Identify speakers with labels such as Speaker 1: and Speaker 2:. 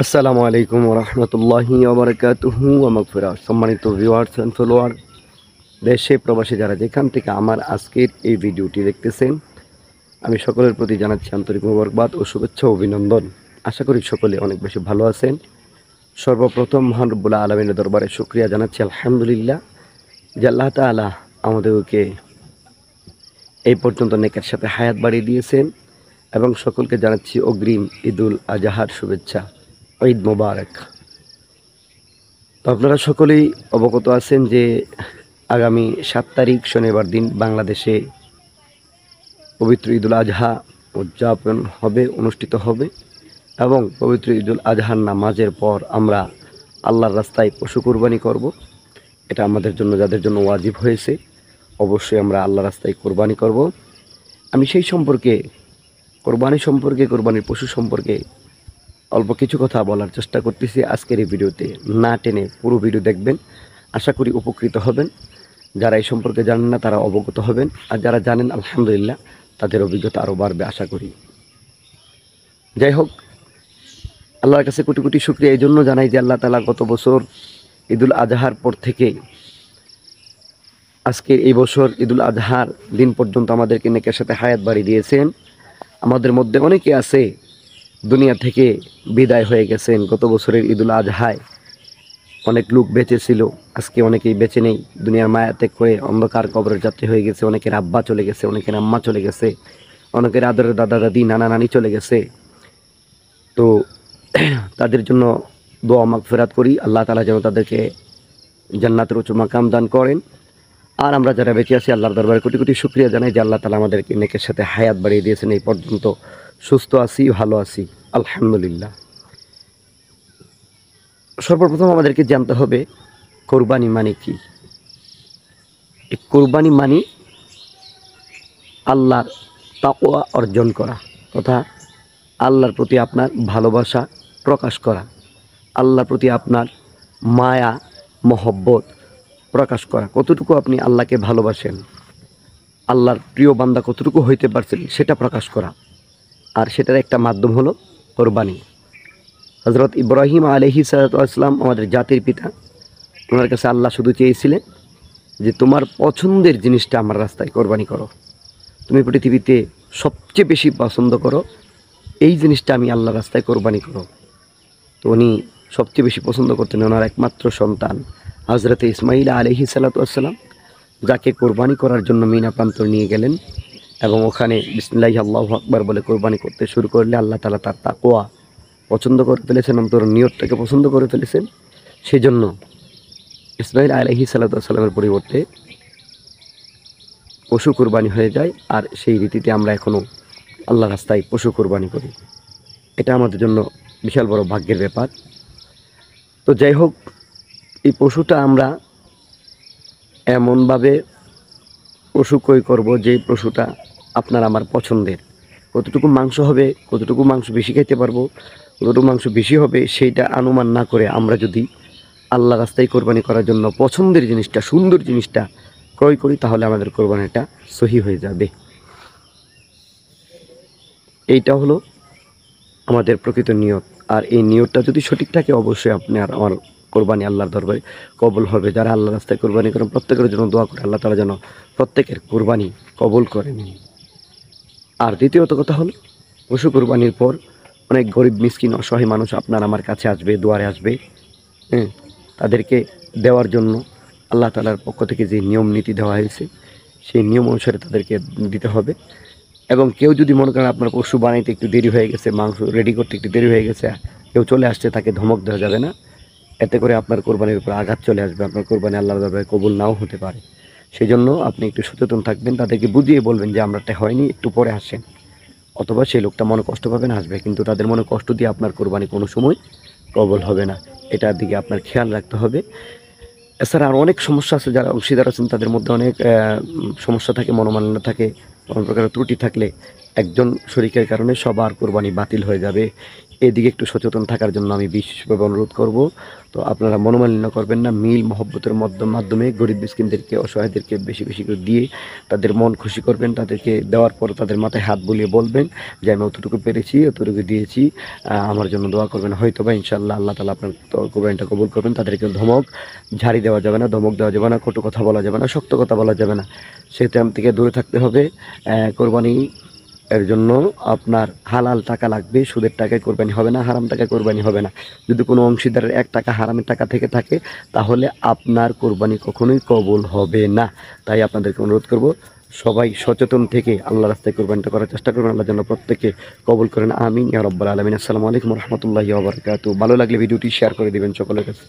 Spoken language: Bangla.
Speaker 1: আসসালামু আলাইকুম রহমতুল্লাহি ওবরাকাতুহু ওয়া মাগফিরাহ। সম্মানিত ভিউয়ার্স এন্ড ফলোয়ার, দেশে প্রবাসী যারা যেখান থেকে আমার আজকের এই ভিডিওটি দেখতেছেন, আমি সকলের প্রতি জানাচ্ছি আন্তরিক মোবারকবাদ ও শুভেচ্ছা ও অভিনন্দন। আশা করি সকলে অনেক বেশি ভালো আছেন। সর্বপ্রথম মহান রব্বুল আলামিনের দরবারে শুকরিয়া জানাচ্ছি আলহামদুলিল্লাহ যে আল্লাহ তাআলা আমাদেরকে এই পর্যন্ত নেকের সাথে হায়াত বাড়িয়ে দিয়েছেন এবং সকলকে জানাচ্ছি অগ্রিম ঈদুল আজহার শুভেচ্ছা। ঈদ মোবারক। তো আপনারা সকলেই অবগত আছেন যে আগামী 7 তারিখ শনিবার দিন বাংলাদেশে পবিত্র ঈদুল আজহা উদযাপন হবে, অনুষ্ঠিত হবে এবং পবিত্র ঈদুল আজহার নামাজের পর আমরা আল্লাহর রাস্তায় পশু কোরবানি করব। এটা আমাদের জন্য, যাদের জন্য ওয়াজিব হয়েছে, অবশ্যই আমরা আল্লাহর রাস্তায় কোরবানি করব। আমি সেই সম্পর্কে, কোরবানির পশু সম্পর্কে অল্প কিছু কথা বলার চেষ্টা করতেছি আজকের এই ভিডিওতে। না টেনে পুরো ভিডিও দেখবেন, আশা করি উপকৃত হবেন। যারা এই সম্পর্কে জানেন না তারা অবগত হবেন, আর যারা জানেন আলহামদুলিল্লাহ তাদের অভিজ্ঞতা আরও বাড়বে আশা করি। যাই হোক, আল্লাহর কাছে কোটি কোটি শুকরিয়া এই জন্য জানাই যে আল্লাহ তাআলা গত বছর ঈদুল আজহার পর থেকে আজকের এই বছর ঈদুল আজহার দিন পর্যন্ত আমাদেরকে নেকের সাথে হায়াত বাড়িয়ে দিয়েছেন। আমাদের মধ্যে অনেকে আছে দুনিয়া থেকে বিদায় হয়ে গেছেন। গত বছরের ঈদুল আজহায় অনেক লোক বেঁচে ছিল, আজকে অনেকেই বেঁচে নেই, দুনিয়ার মায়া ত্যাগ করে অন্ধকার কবরের যাত্রী হয়ে গেছে। অনেকের আব্বা চলে গেছে, অনেকের আম্মা চলে গেছে, অনেকের আদরের দাদা দাদি নানা নানি চলে গেছে। তো তাদের জন্য দোয়া মাগফিরাত করি, আল্লাহ তাআলা যেন তাদেরকে জান্নাতের উচ্চ মাকাম দান করেন। আর আমরা যারা বেঁচে আছি আল্লাহর দরবারে কোটি কোটি শুকরিয়া জানাই যে আল্লাহ তাআলা আমাদেরকে নেকের সাথে হায়াত বাড়িয়ে দিয়েছেন, এই পর্যন্ত সুস্থ আছি, ভালো আছি আলহামদুলিল্লাহ। সর্বপ্রথম আমাদেরকে জানতে হবে কোরবানি মানে কি। এই কোরবানি মানে আল্লাহর তাকওয়া অর্জন করা, তথা আল্লাহর প্রতি আপনার ভালোবাসা প্রকাশ করা, আল্লাহর প্রতি আপনার মায়া মহব্বত প্রকাশ করা। কতটুকু আপনি আল্লাহকে ভালোবাসেন, আল্লাহর প্রিয় বান্দা কতটুকু হইতে পারছেন সেটা প্রকাশ করা। আর সেটার একটা মাধ্যম হলো কোরবানি। হযরত ইব্রাহিম আলাইহিস সালাম আমাদের জাতির পিতা, ওনার কাছে আল্লাহ শুধু চেয়েছিলেন যে তোমার পছন্দের জিনিসটা আমার রাস্তায় কোরবানি করো, তুমি পৃথিবীতে সবচেয়ে বেশি পছন্দ করো এই জিনিসটা আমি আল্লাহর রাস্তায় কোরবানি করো। তো উনি সবচেয়ে বেশি পছন্দ করতেন ওনার একমাত্র সন্তান হযরত ইসমাঈল আলাইহিস সালাম, যাকে কোরবানি করার জন্য মিনা প্রান্তর নিয়ে গেলেন এবং ওখানে বিসমিল্লাহি আল্লাহু আকবার বলে কোরবানি করতে শুরু করলে আল্লাহ তাআলা তার তাকওয়া পছন্দ করে ফেলেছেন, অন্তর নিয়তটাকে পছন্দ করে ফেলেছেন। সেজন্য ইসমাঈল আলাইহিস সালামের পরিবর্তে পশু কোরবানি হয়ে যায়। আর সেই রীতিতে আমরা এখনও আল্লাহর রাস্তায় পশু কোরবানি করি। এটা আমাদের জন্য বিশাল বড় ভাগ্যের ব্যাপার। তো যাই হোক, এই পশুটা আমরা এমনভাবে পশু ক্রয় করব যে পশুটা আপনার আমার পছন্দের। কতটুকু মাংস হবে, কতটুকু মাংস বেশি খেতে পারবো, কতটুকু মাংস বেশি হবে সেইটা অনুমান না করে আমরা যদি আল্লাহ রাস্তায় কোরবানি করার জন্য পছন্দের জিনিসটা, সুন্দর জিনিসটা ক্রয় করি, তাহলে আমাদের কোরবানিটা সহি হয়ে যাবে। এইটা হলো আমাদের প্রকৃত নিয়ত। আর এই নিয়তটা যদি সঠিক থাকে অবশ্যই আপনার আমার কোরবানি আল্লাহর দরবারে কবুল হবে। যারা আল্লাহ রাস্তায় কোরবানি করেন প্রত্যেকের জন্য দোয়া করে আল্লাহ তাআলা যেন প্রত্যেকের কোরবানি কবুল করে নিন। আর দ্বিতীয়ত কথা হলো, পশু কোরবানির পর অনেক গরিব মিসকিন অসহায় মানুষ আপনার আমার কাছে আসবে, দুয়ারে আসবে। তাদেরকে দেওয়ার জন্য আল্লাহ তাআলার পক্ষ থেকে যে নিয়ম নীতি দেওয়া হয়েছে সেই নিয়ম অনুসারে তাদেরকে দিতে হবে। এবং কেউ যদি মনে করেন আপনার পশু বানাইতে একটু দেরি হয়ে গেছে, মাংস রেডি করতে একটু দেরি হয়ে গেছে, কেউ চলে আসছে, তাকে ধমক দেওয়া যাবে না। এতে করে আপনার কোরবানির উপর আঘাত চলে আসবে, আপনার কোরবানি আল্লাহর দরবারে কবুল নাও হতে পারে। সেই জন্য আপনি একটু সচেতন থাকবেন, তাদেরকে বুঝিয়ে বলবেন যে আমরাটা হয়নি, একটু পরে আসেন। অথবা সেই লোকটা মনে কষ্ট পাবেন, আসবে, কিন্তু তাদের মনে কষ্ট দিয়ে আপনার কোরবানি কোনো সময় কবুল হবে না। এটার দিকে আপনার খেয়াল রাখতে হবে। এছাড়া আর অনেক সমস্যা আছে, যারা অংশীদার আছেন তাদের মধ্যে অনেক সমস্যা থাকে, মনোমালিন্য থাকে, কোনো প্রকার ত্রুটি থাকলে একজন শরীকের কারণে সবার কোরবানি বাতিল হয়ে যাবে। এদিকে একটু সচেতন থাকার জন্য আমি বিশেষভাবে অনুরোধ করব। তো আপনারা মনোমালিন্য করবেন না, মিল মহব্বতের মাধ্যমে গরিব মিসকিনদেরকে অসহায়দেরকে বেশি বেশি করে দিয়ে তাদের মন খুশি করবেন। তাদেরকে দেওয়ার পর তাদের মাথায় হাত বুলিয়ে বলবেন যে আমি অতটুকু পেরেছি, অতটুকু দিয়েছি, আমার জন্য দোয়া করবেন। হয়তো বা ইনশাআল্লাহ আল্লাহ তাআলা আপনার কোরবানিটা কবুল করবেন। তাদেরকে ধমক ঝাড়ি দেওয়া যাবে না, ধমক দেওয়া যাবে না, কটু কথা বলা যাবে না, শক্ত কথা বলা যাবে না, সেটা থেকে দূরে থাকতে হবে। কোরবানি এর জন্য আপনার হালাল টাকা লাগবে, সুদের টাকায় কোরবানি হবে না, হারাম টাকায় কোরবানি হবে না। যদি কোনো অংশীদারের 1 টাকা হারামের টাকা থেকে থাকে তাহলে আপনার কোরবানি কখনোই কবুল হবে না। তাই আপনাদেরকে অনুরোধ করব, সবাই সচেতন থেকে আল্লাহ রাস্তায় কোরবানিটা করার চেষ্টা করবেন। আল্লাহ যেন প্রত্যেকে কবুল করেন, আমিন ইয়া রাব্বাল আলামিন। আসসালামু আলাইকুম ওয়া রাহমাতুল্লাহি ওয়া বারাকাতুহু। ভালো লাগলে ভিডিওটি শেয়ার করে দিবেন সকলের কাছে।